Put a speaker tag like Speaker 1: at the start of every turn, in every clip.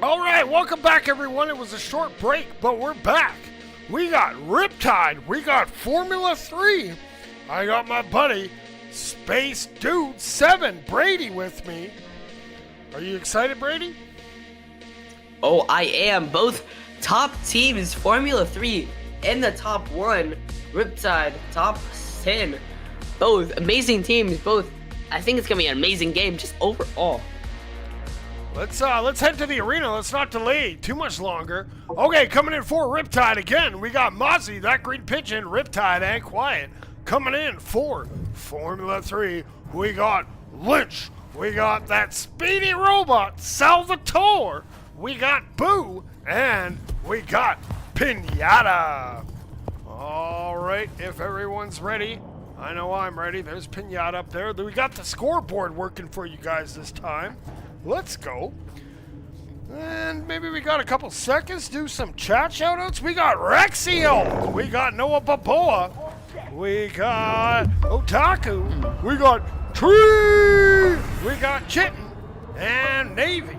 Speaker 1: All right, welcome back, everyone. It was a short break, but we're back. We got Riptide. We got Formula 3. I got my buddy, Space Dude 7, Brady, with me. Are you excited, Brady?
Speaker 2: Oh, I am. Both top teams, Formula 3 and the top 1, Riptide, top 10. Both amazing teams. Both. I think it's going to be an amazing game just overall.
Speaker 1: Let's head to the arena. Let's not delay too much longer. Okay, coming in for Riptide again. We got Mozzie, that green pigeon, Riptide, and Quiet. Coming in for Formula 3, we got Lynch. We got that speedy robot, Salvatore. We got Boo, and we got Pinata. All right, if everyone's ready, I know I'm ready. There's Pinata up there. We got the scoreboard working for you guys this time. Let's go. And maybe we got a couple seconds, do some chat shoutouts. We got Rexio. We got Noah Baboa. We got Otaku. We got Tree. We got Chitten and Navy.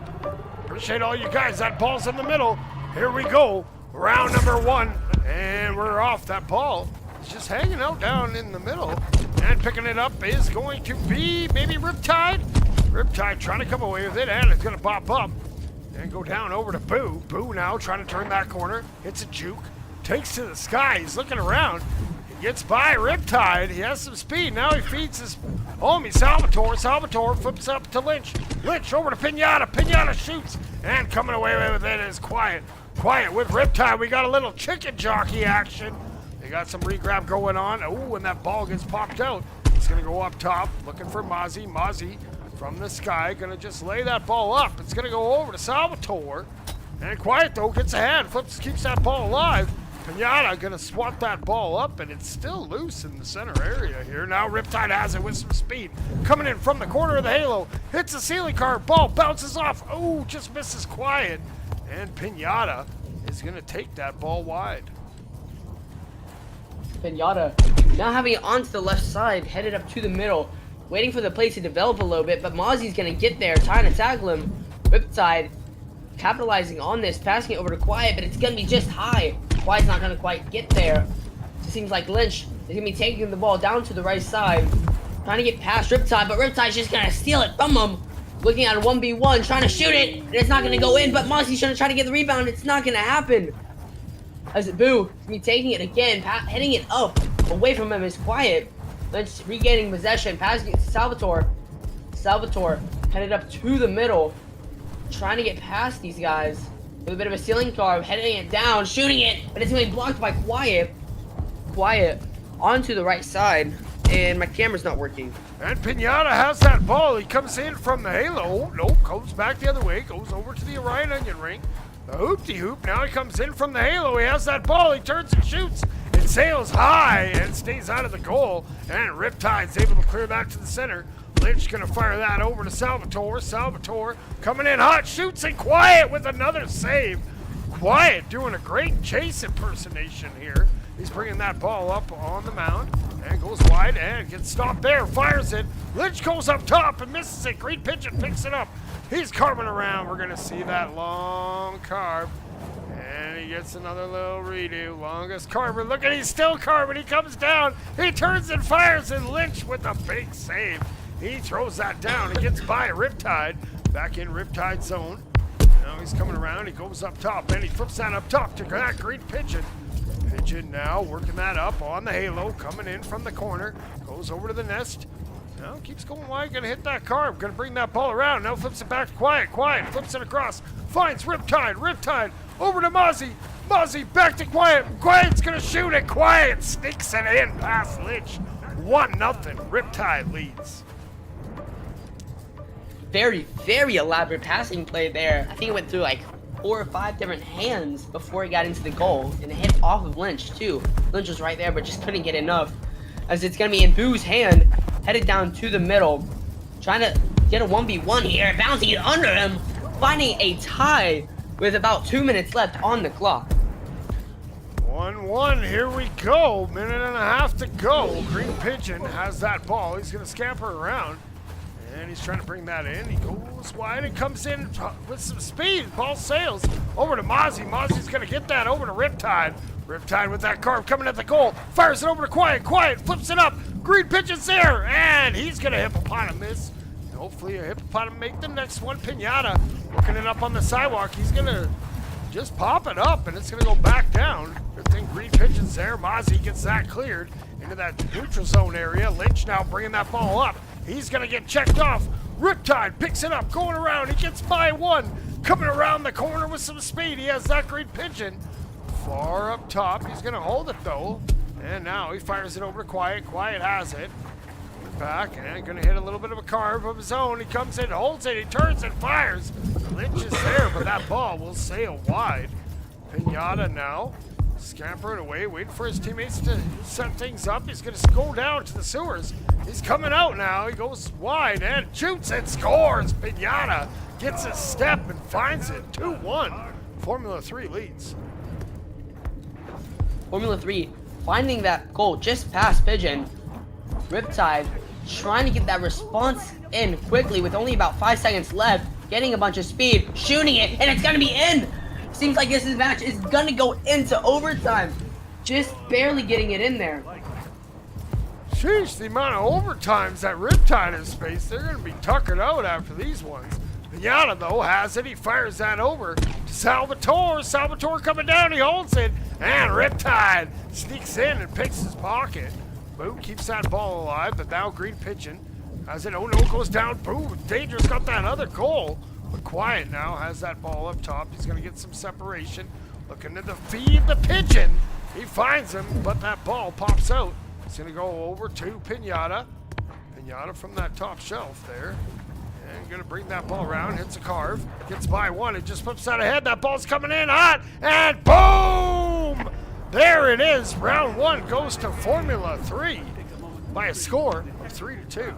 Speaker 1: Appreciate all you guys. That ball's in the middle. Here we go. Round number 1. And we're off. That ball is just hanging out down in the middle. And picking it up is going to be maybe Riptide. Riptide trying to come away with it, and it's going to pop up and go down over to Boo. Boo now trying to turn that corner. Hits a juke. Takes to the sky. He's looking around. He gets by Riptide. He has some speed. Now he feeds his homie Salvatore. Salvatore flips up to Lynch. Lynch over to Pinata. Pinata shoots. And coming away with it is Quiet. Quiet with Riptide. We got a little chicken jockey action. They got some regrab going on. Ooh, and that ball gets popped out. It's going to go up top. Looking for Mozzie. Mozzie from the sky, gonna just lay that ball up. It's gonna go over to Salvatore. And Quiet though, gets ahead, flips, keeps that ball alive. Pinata gonna swat that ball up, and it's still loose in the center area here. Now Riptide has it with some speed. Coming in from the corner of the halo, hits the ceiling car, ball bounces off. Oh, just misses Quiet. And Pinata is gonna take that ball wide.
Speaker 2: Pinata now having it onto the left side, headed up to the middle. Waiting for the play to develop a little bit, but Mozzie's going to get there, trying to tackle him. Riptide capitalizing on this, passing it over to Quiet, but it's going to be just high. Quiet's not going to quite get there. It seems like Lynch is going to be taking the ball down to the right side, trying to get past Riptide, but Riptide's just going to steal it from him. Looking at a 1v1, trying to shoot it, and it's not going to go in, but Mozzie's going to try to get the rebound. It's not going to happen. As Boo is going to be taking it again, heading it up. Away from him is Quiet. Lynch regaining possession, passing it to Salvatore. Salvatore headed up to the middle, trying to get past these guys with a bit of a ceiling car, heading it down, shooting it, but it's going to be blocked by Quiet. Quiet onto the right side, and my camera's not working.
Speaker 1: And Pinata has that ball. He comes in from the halo. Oh, nope, goes back the other way, goes over to the Orion onion ring. The hoop-de-hoop, now he comes in from the halo. He has that ball, he turns and shoots. It sails high and stays out of the goal. And Riptide's able to clear that to the center. Lynch gonna fire that over to Salvatore. Salvatore coming in hot, shoots, and Quiet with another save. Quiet doing a great chase impersonation here. He's bringing that ball up on the mound and goes wide and gets stopped there, fires it. Lynch goes up top and misses it. Green Pigeon picks it up. He's carving around. We're gonna see that long carve. And he gets another little redo. Longest carver. Look at, he's still carving. He comes down. He turns and fires, and Lynch with a big save. He throws that down. He gets by Riptide. Back in Riptide zone. Now he's coming around. He goes up top, and he flips that up top to that Green Pigeon. Pigeon now working that up on the halo. Coming in from the corner. Goes over to the nest. Now keeps going wide. Gonna hit that carve. Gonna bring that ball around. Now flips it back to Quiet. Quiet flips it across. Finds Riptide. Riptide over to Mozzie. Mozzie back to Quiet. Quiet's gonna shoot it. Quiet sneaks it in past Lynch. 1-0. Riptide leads.
Speaker 2: Very, very elaborate passing play there. I think it went through like 4 or 5 different hands before he got into the goal. And it hit off of Lynch too. Lynch was right there, but just couldn't get enough. As it's gonna be in Boo's hand, headed down to the middle. Trying to get a 1v1 here, bouncing it under him. Finding a tie with about 2 minutes left on the clock.
Speaker 1: 1-1, here we go. Minute and a half to go. Green Pigeon has that ball. He's going to scamper around. And he's trying to bring that in. He goes wide and comes in with some speed. Ball sails over to Mozzie. Mozzie's going to get that over to Riptide. Riptide with that carve coming at the goal. Fires it over to Quiet. Quiet flips it up. Green pitches there. And he's going to hippopotamus. Hopefully a hippopotamus make the next one. Pinata working it up on the sidewalk. He's going to just pop it up, and it's going to go back down. Good thing Green pitches there. Mozzie gets that cleared into that neutral zone area. Lynch now bringing that ball up. He's going to get checked off. Riptide picks it up, going around. He gets by one. Coming around the corner with some speed. He has that Green pigeon far up top. He's going to hold it, though. And now he fires it over to Quiet. Quiet has it. Back and going to hit a little bit of a carve of his own. He comes in, holds it, he turns and fires. Lynch is there, but that ball will sail wide. Pinata now scampering away, waiting for his teammates to set things up. He's going to go down to the sewers. He's coming out now. He goes wide and shoots and scores. Pinata gets a step and finds it. 2-1. Formula 3 leads.
Speaker 2: Formula 3 finding that goal just past Pigeon. Riptide trying to get that response in quickly with only about 5 seconds left, getting a bunch of speed, shooting it, and it's gonna be in. Seems like this match is gonna go into overtime. Just barely getting it in there.
Speaker 1: Sheesh, the amount of overtimes that Riptide has faced, they're gonna be tuckered out after these ones. Pinata though has it, he fires that over to Salvatore. Salvatore coming down, he holds it, and Riptide sneaks in and picks his pocket. Boom, keeps that ball alive, but now Green Pigeon has it. Oh no, goes down. Boom, Dangerous got that other goal. But Quiet now has that ball up top. He's going to get some separation. Looking to feed the Pigeon. He finds him, but that ball pops out. He's going to go over to Pinata. Pinata from that top shelf there. And going to bring that ball around. Hits a carve. Gets by one. It just flips out ahead. That ball's coming in hot. And boom! There it is. Round 1 goes to Formula 3 by a score of 3-2.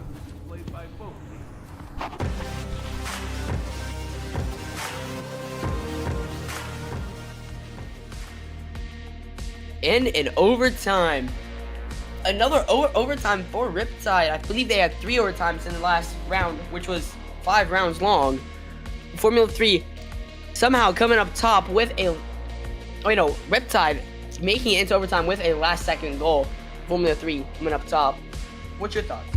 Speaker 2: In overtime. Another overtime for Riptide. I believe they had 3 overtimes in the last round, which was 5 rounds long. Formula 3 somehow coming up top with a... Riptide making it into overtime with a last-second goal. Formula 3 coming up top. What's your thoughts?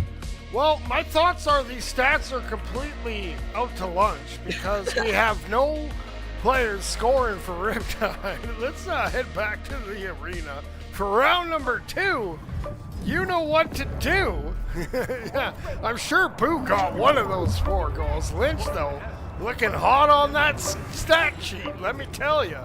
Speaker 1: Well, my thoughts are these stats are completely out to lunch because we have no players scoring for Riptide. Let's head back to the arena for round number 2. You know what to do. Yeah, I'm sure Boo got one of those 4 goals. Lynch, though, looking hot on that stat sheet, let me tell you.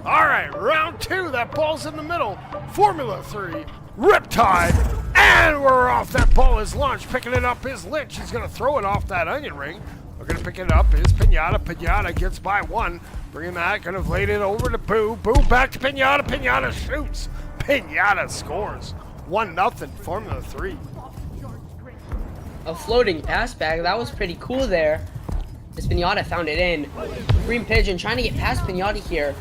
Speaker 1: All right, round 2, that ball's in the middle. Formula 3, Riptide, and we're off. That ball is launched. Picking it up is Lynch. He's going to throw it off that onion ring. We're going to pick it up is Pinata. Pinata gets by one. Bringing that, going to laid it over to Boo. Boo back to Pinata. Pinata shoots. Pinata scores. 1-0, Formula 3.
Speaker 2: A floating pass back. That was pretty cool there. As Pinata found it in. Green Pigeon trying to get past Pinata here.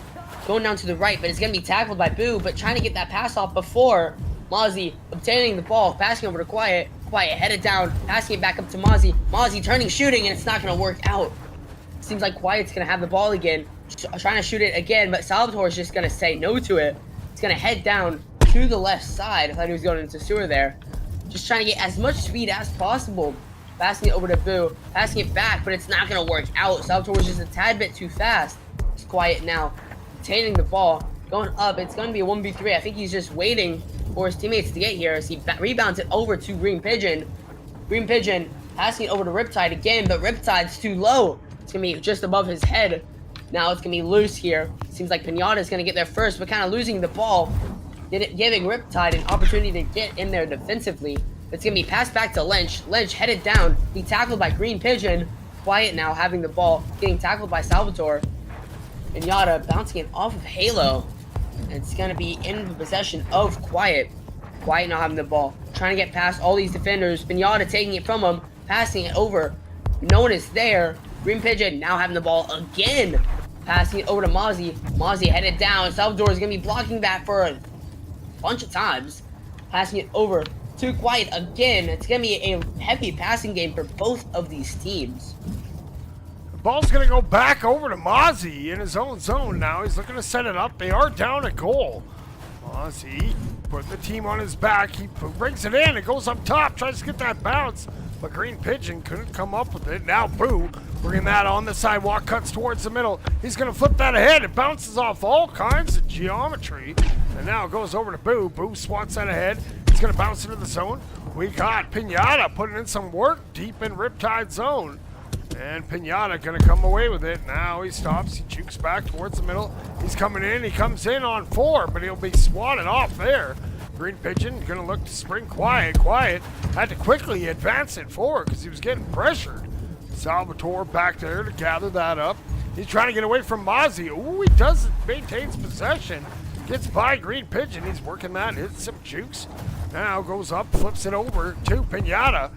Speaker 2: Going down to the right, but it's going to be tackled by Boo, but trying to get that pass off before Mozzie obtaining the ball, passing over to Quiet. Quiet headed down, passing it back up to Mozzie. Mozzie turning, shooting, and it's not going to work out. Seems like Quiet's going to have the ball again, trying to shoot it again, but Salvatore's just going to say no to it. He's going to head down to the left side. I thought he was going into sewer there. Just trying to get as much speed as possible. Passing it over to Boo, passing it back, but it's not going to work out. Salvatore was just a tad bit too fast. It's Quiet now. Retaining the ball, going up. It's going to be a 1v3. I think he's just waiting for his teammates to get here as he rebounds it over to Green Pigeon. Green Pigeon passing it over to Riptide again, but Riptide's too low. It's going to be just above his head. Now it's going to be loose here. Seems like Pinata's going to get there first, but kind of losing the ball, giving Riptide an opportunity to get in there defensively. It's going to be passed back to Lynch. Lynch headed down, be tackled by Green Pigeon. Quiet now having the ball, getting tackled by Salvatore. Pinata bouncing it off of Halo. And it's going to be in possession of Quiet. Quiet now having the ball. Trying to get past all these defenders. Pinata taking it from him. Passing it over. No one is there. Green Pigeon now having the ball again. Passing it over to Mozzie. Mozzie headed down. Salvatore is going to be blocking that for a bunch of times. Passing it over to Quiet again. It's going to be a heavy passing game for both of these teams.
Speaker 1: The ball's going to go back over to Mozzie in his own zone now. He's looking to set it up. They are down a goal. Mozzie putting the team on his back. He brings it in. It goes up top. Tries to get that bounce. But Green Pigeon couldn't come up with it. Now Boo bringing that on the sidewalk. Cuts towards the middle. He's going to flip that ahead. It bounces off all kinds of geometry. And now it goes over to Boo. Boo swats that ahead. He's going to bounce into the zone. We got Pinata putting in some work deep in Riptide zone. And Pinata going to come away with it. Now he stops. He jukes back towards the middle. He's coming in. He comes in on 4, but he'll be swatted off there. Green Pigeon going to look to spring Quiet. Quiet had to quickly advance it forward because he was getting pressured. Salvatore back there to gather that up. He's trying to get away from Mozzie. Ooh, he does maintains possession. Gets by Green Pigeon. He's working that. Hits some jukes. Now goes up, flips it over to Pinata.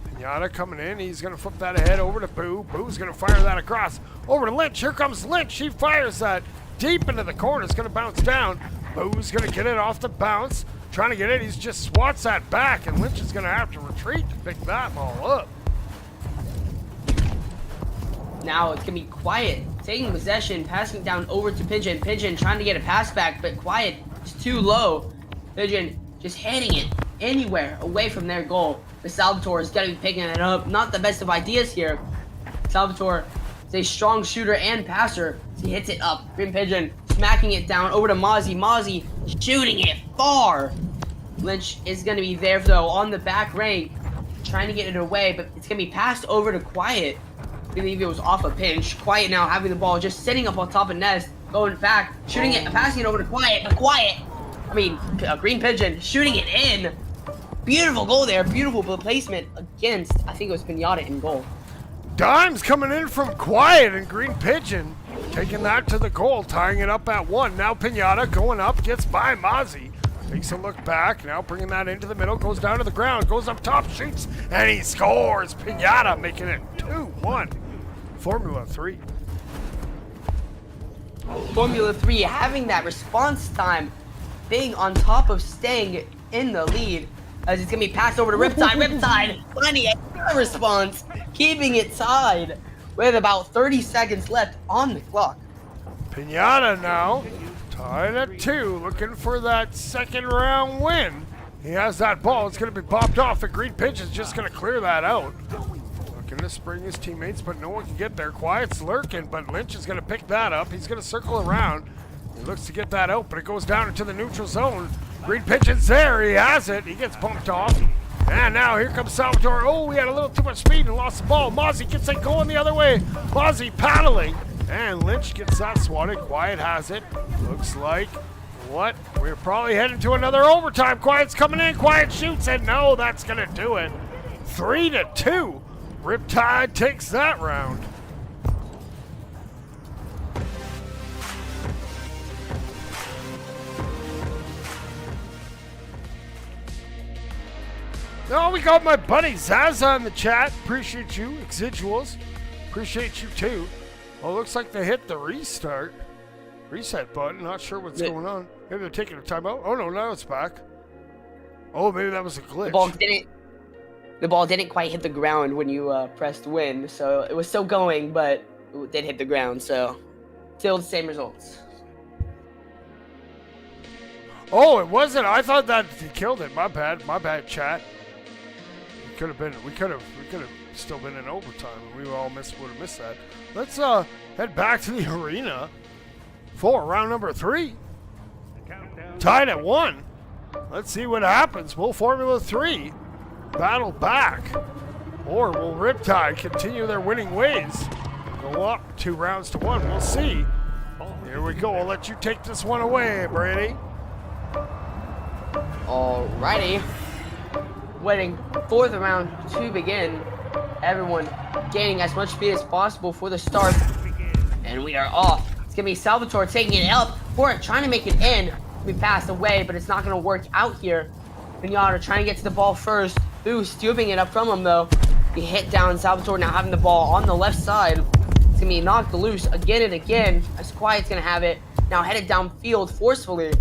Speaker 1: Pinata coming in. He's going to flip that ahead over to Boo. Boo's going to fire that across. Over to Lynch. Here comes Lynch. He fires that deep into the corner. It's going to bounce down. Boo's going to get it off the bounce. Trying to get it. He just swats that back, and Lynch is going to have to retreat to pick that ball up.
Speaker 2: Now it's going to be Quiet taking possession, passing it down over to Pigeon. Pigeon trying to get a pass back, but Quiet is too low. Pigeon just hitting it anywhere away from their goal. But Salvatore is going to be picking it up. Not the best of ideas here. Salvatore is a strong shooter and passer. So he hits it up. Green Pigeon smacking it down over to Mozzie. Mozzie shooting it far. Lynch is going to be there, though, on the back rank, trying to get it away, but it's going to be passed over to Quiet. I believe it was off a pinch. Quiet now having the ball, just sitting up on top of Nest, going back, shooting it, passing it over to Quiet, but Green Pigeon shooting it in. Beautiful goal there, beautiful placement against, I think it was Pinata in goal.
Speaker 1: Dimes coming in from Quiet, and Green Pigeon taking that to the goal, tying it up at 1. Now Pinata going up, gets by Mozzie. Takes a look back, now bringing that into the middle, goes down to the ground, goes up top, shoots, and he scores! Pinata making it 2-1. Formula 3.
Speaker 2: Formula 3 having that response time, being on top of staying in the lead, as it's going to be passed over to Riptide. Riptide finding a response, keeping it tied with about 30 seconds left on the clock.
Speaker 1: Pinata now tied at 2, looking for that second round win. He has that ball. It's going to be popped off, and Green Pigeon's just going to clear that out. Looking to spring his teammates, but no one can get there. Quiet's lurking, but Lynch is going to pick that up. He's going to circle around. He looks to get that out, but it goes down into the neutral zone. Green Pigeon's there. He has it. He gets bumped off. And now here comes Salvatore. Oh, he had a little too much speed and lost the ball. Mozzie gets it going the other way. Mozzie paddling. And Lynch gets that swatted. Quiet has it. Looks like what? We're probably heading to another overtime. Quiet's coming in. Quiet shoots, and no, that's going to do it. 3-2. Riptide takes that round. Oh, we got my buddy Zaza in the chat. Appreciate you, Exiduals. Appreciate you too. Oh, looks like they hit the reset button. Not sure what's going on. Maybe they're taking a timeout. Oh no, now it's back. Oh, maybe that was a glitch.
Speaker 2: The ball didn't quite hit the ground when you pressed win, so it was still going, but it did hit the ground, so still the same results.
Speaker 1: Oh, it wasn't. I thought that he killed it. My bad, chat. We could have still been in overtime, and we all would have missed that. Let's head back to the arena for round number 3. Tied at 1. Let's see what happens. Will Formula 3 battle back, or will Riptide continue their winning ways? Go up 2 rounds to 1. We'll see. Here we go. I'll let you take this one away, Brady.
Speaker 2: Alrighty. Waiting for the round to begin. Everyone gaining as much speed as possible for the start. And we are off. It's going to be Salvatore taking it up for it, trying to make it in. We passed away, but it's not going to work out here. Pinata trying to get to the ball first. Boo scooping it up from him, though. He hit down. Salvatore now having the ball on the left side. It's going to be knocked loose again and again. As Quiet's going to have it. Now headed downfield forcefully.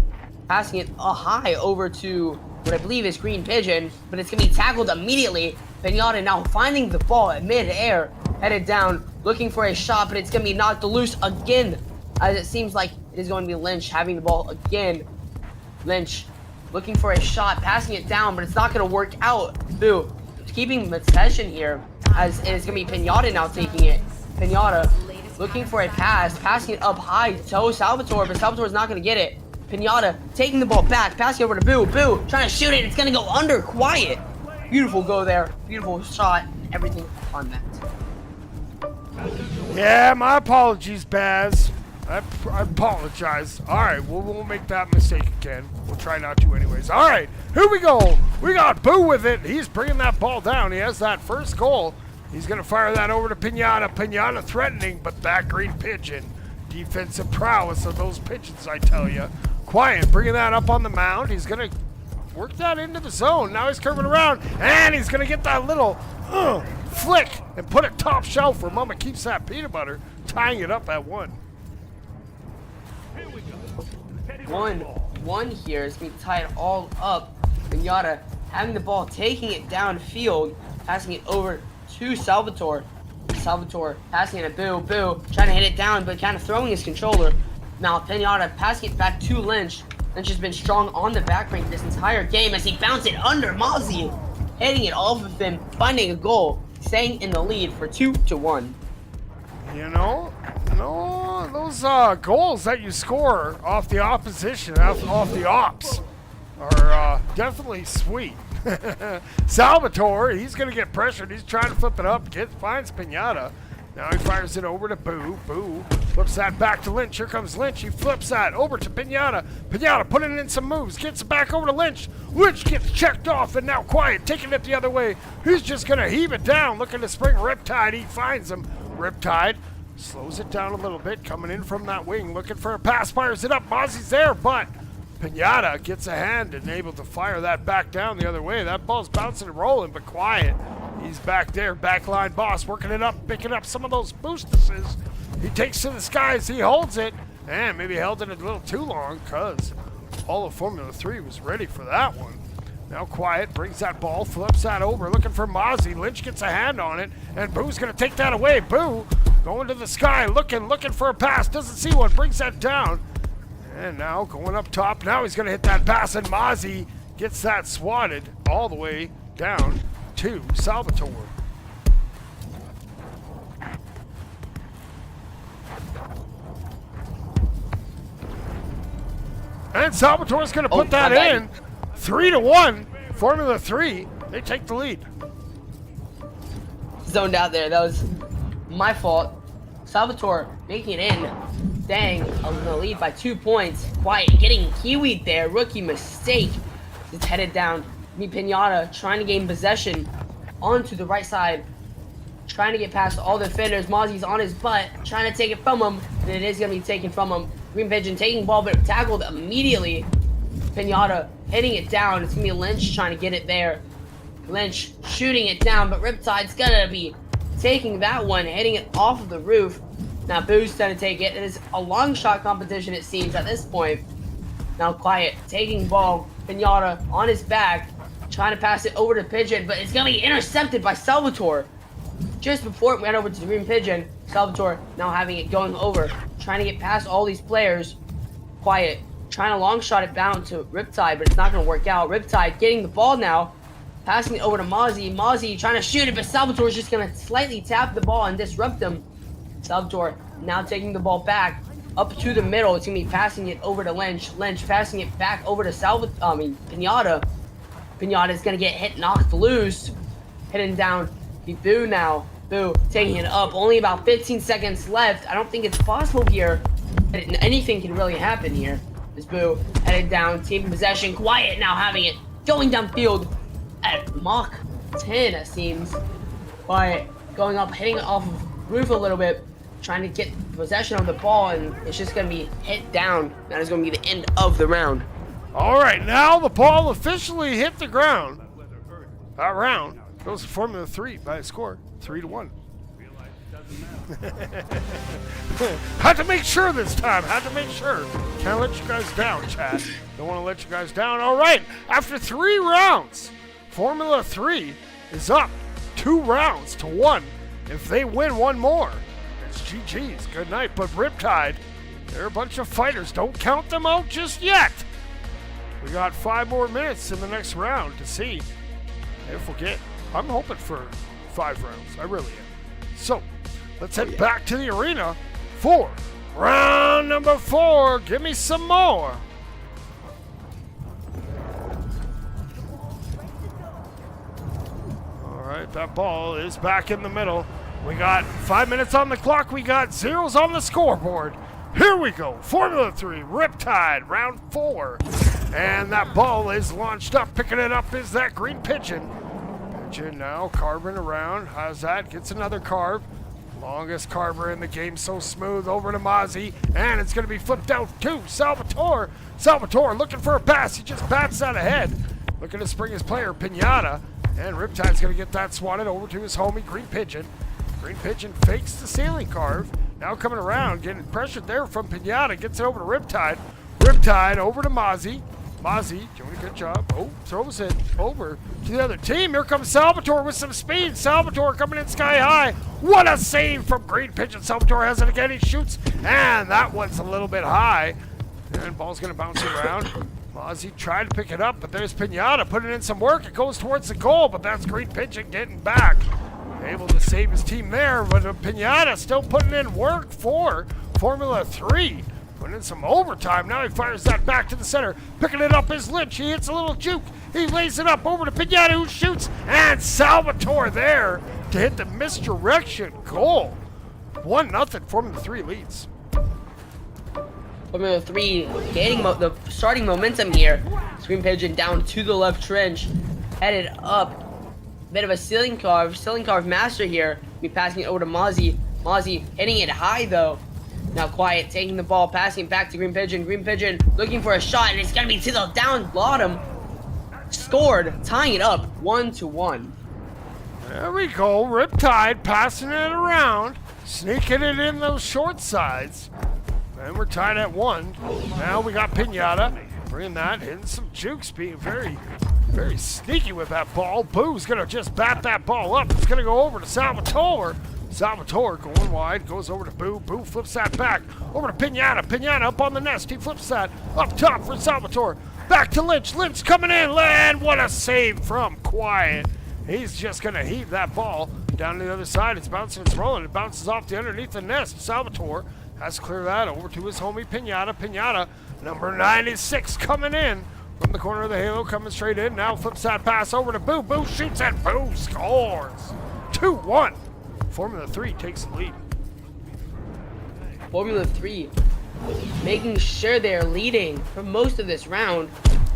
Speaker 2: Passing it high over to what I believe is Green Pigeon, but it's gonna be tackled immediately. Pinata now finding the ball at mid-air, headed down, looking for a shot, but it's gonna be knocked loose again, as it seems like it is going to be Lynch having the ball again. Lynch looking for a shot, passing it down, but it's not gonna work out. Boo, keeping possession here, as it is gonna be Pinata now taking it. Pinata looking for a pass, passing it up high to Salvatore, but Salvatore's not gonna get it. Pinata taking the ball back, passing over to Boo. Boo trying to shoot it. It's gonna go under. Quiet. Beautiful go there. Beautiful shot. Everything on that.
Speaker 1: Yeah, my apologies, Baz. I apologize. All right, we won't make that mistake again. We'll try not to anyways. All right, here we go. We got Boo with it. He's bringing that ball down. He has that first goal. He's going to fire that over to Pinata. Pinata threatening, but that Green Pigeon. Defensive prowess of those pigeons, I tell you. Quiet, bringing that up on the mound. He's going to work that into the zone. Now he's curving around, and he's going to get that little flick and put it top shelf where Mama keeps that peanut butter, tying it up at 1.
Speaker 2: 1-1 here is being tied all up. Pinata having the ball, taking it downfield, passing it over to Salvatore. Salvatore passing it to Boo. Boo trying to hit it down, but kind of throwing his controller. Now Pinata passing it back to Lynch. Lynch has been strong on the back rank this entire game as he bounced it under Mozzie, hitting it off of him, finding a goal, staying in the lead for 2-1.
Speaker 1: You know, those goals that you score off the opposition, off the ops, are definitely sweet. Salvatore, he's going to get pressured. He's trying to flip it up. Finds Pinata. Now he fires it over to Boo. Boo flips that back to Lynch. Here comes Lynch. He flips that over to Pinata. Pinata putting in some moves. Gets it back over to Lynch. Lynch gets checked off and now Quiet taking it the other way. He's just going to heave it down. Looking to spring Riptide. He finds him. Riptide slows it down a little bit. Coming in from that wing. Looking for a pass. Fires it up. Mozzie's there, but Pinata gets a hand and able to fire that back down the other way. That ball's bouncing and rolling, but Quiet. He's back there, backline boss, working it up, picking up some of those boostesses. He takes to the skies, he holds it, and maybe held it a little too long because all of Formula 3 was ready for that one. Now Quiet brings that ball, flips that over, looking for Mozzie. Lynch gets a hand on it, and Boo's going to take that away. Boo going to the sky, looking for a pass, doesn't see one, brings that down. And now going up top, now he's going to hit that pass, and Mozzie gets that swatted all the way down to Salvatore. And Salvatore's going to put that in. 3-1. Formula 3. They take the lead.
Speaker 2: Zoned out there. That was my fault. Salvatore making it in. Dang, I'm going to lead by 2 points. Quiet getting kiwied there. Rookie mistake. It's headed down. Pinata trying to gain possession onto the right side, trying to get past all the defenders. Mozzie's on his butt, trying to take it from him, and it is going to be taken from him. Green Pigeon taking ball, but tackled immediately. Pinata hitting it down. It's going to be Lynch trying to get it there. Lynch shooting it down, but Riptide's going to be taking that one, hitting it off of the roof. Now Boo's going to take it. It is a long shot competition, it seems, at this point. Now Quiet taking ball. Pinata on his back, trying to pass it over to Pigeon, but it's going to be intercepted by Salvatore. Just before it went over to the Green Pigeon, Salvatore now having it going over, trying to get past all these players. Quiet, trying to long shot it down to Riptide, but it's not going to work out. Riptide getting the ball now, passing it over to Mozzie. Mozzie trying to shoot it, but Salvatore's just going to slightly tap the ball and disrupt them. Salvatore now taking the ball back up to the middle. It's going to be passing it over to Lynch. Lynch passing it back over to Pinata. Pinata is going to get hit, knocked loose. Hitting down. Boo now. Boo taking it up. Only about 15 seconds left. I don't think it's possible here. Anything can really happen here. This Boo headed down, taking possession. Quiet now having it. Going downfield at Mach 10, it seems. Quiet going up, hitting it off of roof a little bit. Trying to get possession of the ball, and it's just going to be hit down. That is going to be the end of the round.
Speaker 1: All right, now the ball officially hit the ground. That round goes to Formula 3 by a score 3-1. Had to make sure this time. Had to make sure. Can't let you guys down, chat. Don't want to let you guys down. All right, after 3 rounds, Formula 3 is up 2 rounds to 1. If they win one more, it's GG's. Good night. But Riptide, they're a bunch of fighters. Don't count them out just yet. We got 5 more minutes in the next round to see if we'll get. I'm hoping for 5 rounds. I really am. So, let's head back to the arena for round number 4. Give me some more. All right, that ball is back in the middle. We got 5 minutes on the clock. We got zeros on the scoreboard. Here we go. Formula 3, Riptide, round 4. And that ball is launched up. Picking it up is that green pigeon. Pigeon now carving around. How's that? Gets another carve. Longest carver in the game, so smooth. Over to Mozzie, and it's going to be flipped out to Salvatore. Salvatore looking for a pass. He just bats that ahead. Looking to spring his player, Pinata. And Riptide's going to get that swatted over to his homie, Green Pigeon. Green Pigeon fakes the ceiling carve. Now coming around, getting pressured there from Pinata. Gets it over to Riptide. Riptide over to Mozzie. Mozzie doing a good job. Oh, throws it over to the other team. Here comes Salvatore with some speed. Salvatore coming in sky high. What a save from Green Pigeon. Salvatore has it again. He shoots, and that one's a little bit high. And ball's going to bounce around. Mozzie tried to pick it up, but there's Pinata putting in some work. It goes towards the goal, but that's Green Pigeon getting back. Able to save his team there, but Pinata still putting in work for Formula 3. Putting in some overtime. Now he fires that back to the center. Picking it up is Lynch. He hits a little juke. He lays it up over to Pinata, who shoots. And Salvatore there to hit the misdirection goal. 1-0. Formula 3 leads.
Speaker 2: Formula 3 gaining the starting momentum here. Green Pigeon down to the left trench. Headed up. Bit of a ceiling carve master here. Be passing it over to Mozzie. Mozzie hitting it high though. Now Quiet taking the ball, passing it back to Green Pigeon. Green Pigeon looking for a shot, and it's gonna be to the down bottom. Scored, tying it up 1-1.
Speaker 1: There we go. Riptide passing it around, sneaking it in those short sides. And we're tied at 1. Now we got Pinata bringing that, hitting some jukes, being very sneaky with that ball. Boo's gonna just bat that ball up. It's gonna go over to Salvatore. Salvatore going wide, goes over to Boo. Boo flips that back over to Pinata. Pinata up on the nest. He flips that up top for Salvatore. Back to Lynch. Lynch coming in. And what a save from Quiet. He's just going to heave that ball down to the other side. It's bouncing, it's rolling. It bounces off the underneath the nest. Salvatore has to clear that over to his homie Pinata. Pinata, number 96, coming in from the corner of the halo, coming straight in. Now flips that pass over to Boo. Boo shoots and Boo scores. 2-1. Formula 3 takes the lead.
Speaker 2: Formula 3 making sure they're leading for most of this round.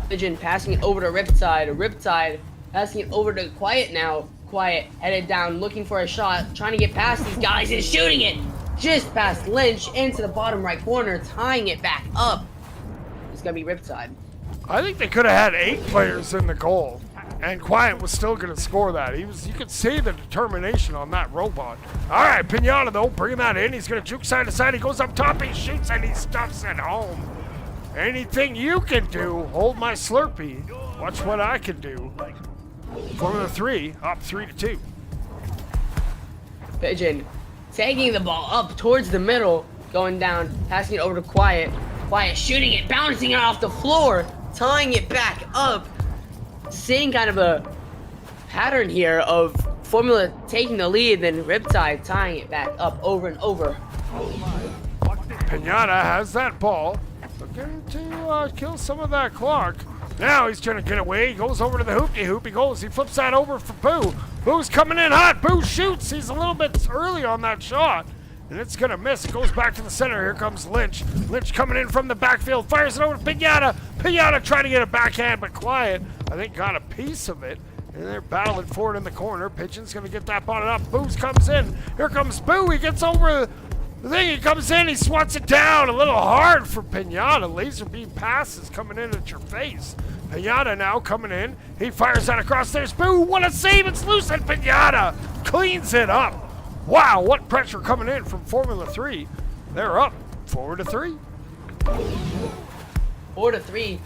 Speaker 2: Pigeon passing it over to Riptide. Riptide passing it over to Quiet now. Quiet headed down, looking for a shot, trying to get past these guys and shooting it just past Lynch into the bottom right corner, tying it back up. It's gonna be Riptide.
Speaker 1: I think they could have had 8 players in the goal, and Quiet was still going to score that. You could see the determination on that robot. All right, Pinata, though, bringing that in. He's going to juke side to side. He goes up top, he shoots, and he stuffs it home. Anything you can do, hold my Slurpee. Watch what I can do. Formula 3, up 3-2.
Speaker 2: Pigeon taking the ball up towards the middle, going down, passing it over to Quiet. Quiet shooting it, bouncing it off the floor, tying it back up. Seeing kind of a pattern here of Formula taking the lead, then Riptide tying it back up over and over.
Speaker 1: Pinata has that ball, looking to kill some of that clock. Now he's trying to get away. He goes over to the hoopty-hoop. He flips that over for Boo. Boo's coming in hot. Boo shoots. He's a little bit early on that shot, and it's going to miss. It goes back to the center. Here comes Lynch. Lynch coming in from the backfield. Fires it over to Pinata. Pinata trying to get a backhand, but Quiet, I think, got a piece of it. And they're battling for it in the corner. Pigeon's going to get that ball up. Boo comes in. Here comes Boo. He gets over the thing. He comes in. He swats it down. A little hard for Pinata. Laser beam passes coming in at your face. Pinata now coming in. He fires that across. There's Boo. What a save. It's loose, and Pinata cleans it up. Wow, what pressure coming in from Formula 3. They're up 4-3.
Speaker 2: 4-3.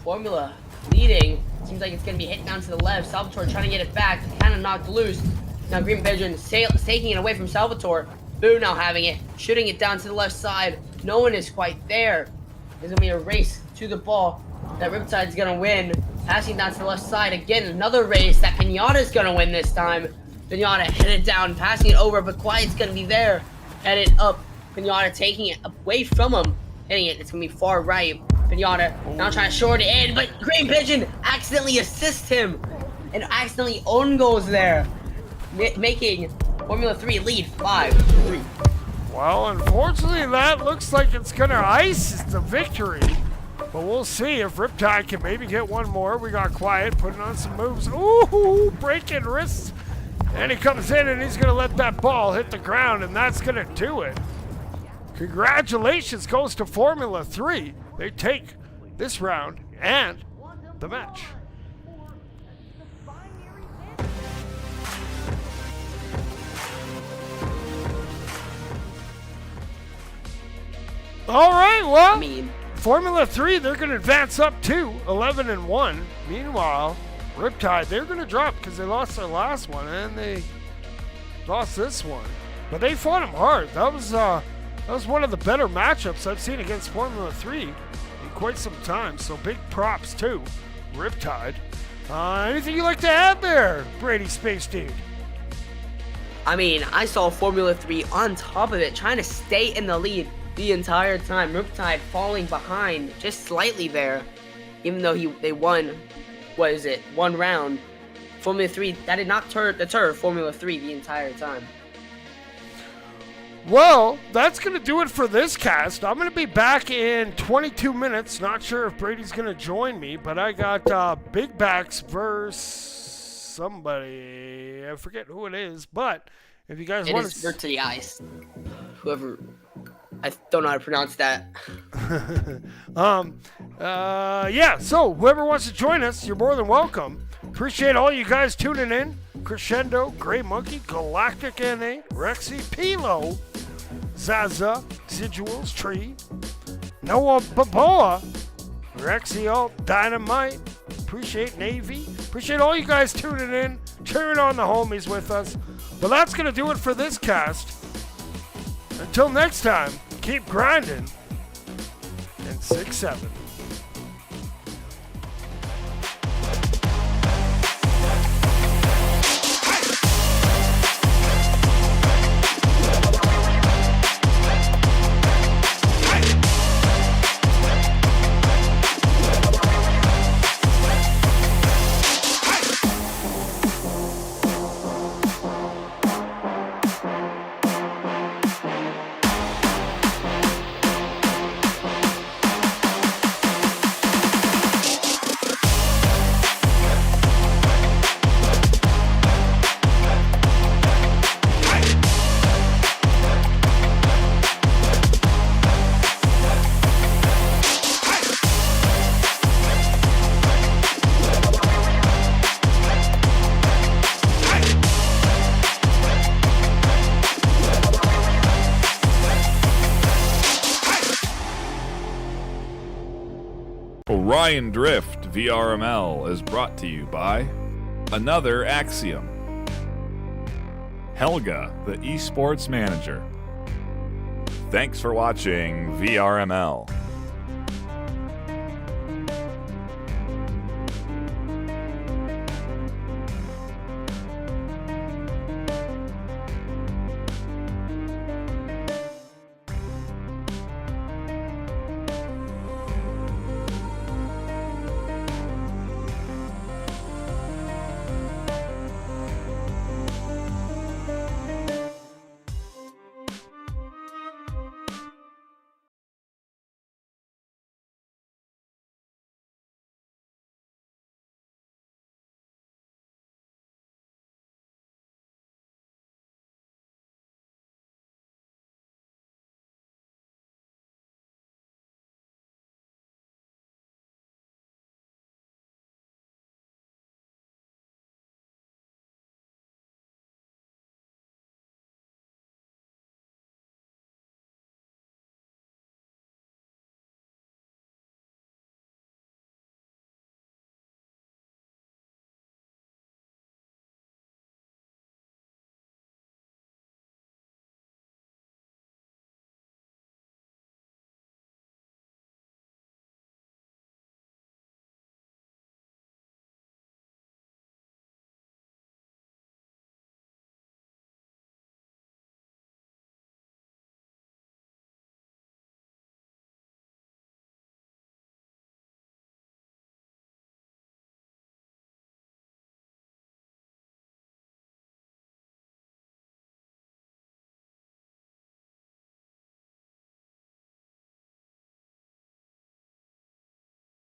Speaker 2: Formula leading. Seems like it's going to be hit down to the left. Salvatore trying to get it back. Kind of knocked loose. Now Green Pigeon taking it away from Salvatore. Boo now having it. Shooting it down to the left side. No one is quite there. There's going to be a race to the ball that Riptide's going to win. Passing down to the left side. Again, another race that Pinata's going to win this time. Pinata headed down. Passing it over. But Quiet's going to be there. Headed up. Pinata taking it away from him. Hitting it. It's going to be far right. Pinata now trying to short it in, but Green Pigeon accidentally assists him and accidentally own goals there, making Formula 3 lead 5-3.
Speaker 1: Well, unfortunately, that looks like it's going to ice the victory. But we'll see if Riptide can maybe get one more. We got Quiet putting on some moves. Ooh, breaking wrists. And he comes in and he's going to let that ball hit the ground, and that's going to do it. Congratulations goes to Formula 3. They take this round and the match. All right, well, Formula 3, they're going to advance up to 11-1. Meanwhile, Riptide, they're going to drop because they lost their last one and they lost this one. But they fought them hard. That was one of the better matchups I've seen against Formula 3 in quite some time. So big props to Riptide. Anything you'd like to add there, Brady Space Dude?
Speaker 2: I mean, I saw Formula 3 on top of it, trying to stay in the lead the entire time. Riptide falling behind just slightly there, even though they won, what is it, one round. Formula 3, that did not deter Formula 3 the entire time.
Speaker 1: Well, that's going to do it for this cast. I'm going to be back in 22 minutes. Not sure if Brady's going to join me, but I got Big Backs versus somebody. I forget who it is, but if you guys want to...
Speaker 2: It is to the Ice. Whoever... I don't know how to pronounce that.
Speaker 1: Yeah, so whoever wants to join us, you're more than welcome. Appreciate all you guys tuning in. Crescendo, Grey Monkey, Galactic NA, Rexy, Pilo, Zaza, Residuals, Tree, Noah Baboa, Rexy Alt, Dynamite. Appreciate Navy. Appreciate all you guys tuning in, cheering on the homies with us. But that's going to do it for this cast. Until next time, keep grinding. And 6-7.
Speaker 3: Orion Drift VRML is brought to you by Another Axiom, Helga, the esports manager. Thanks for watching VRML.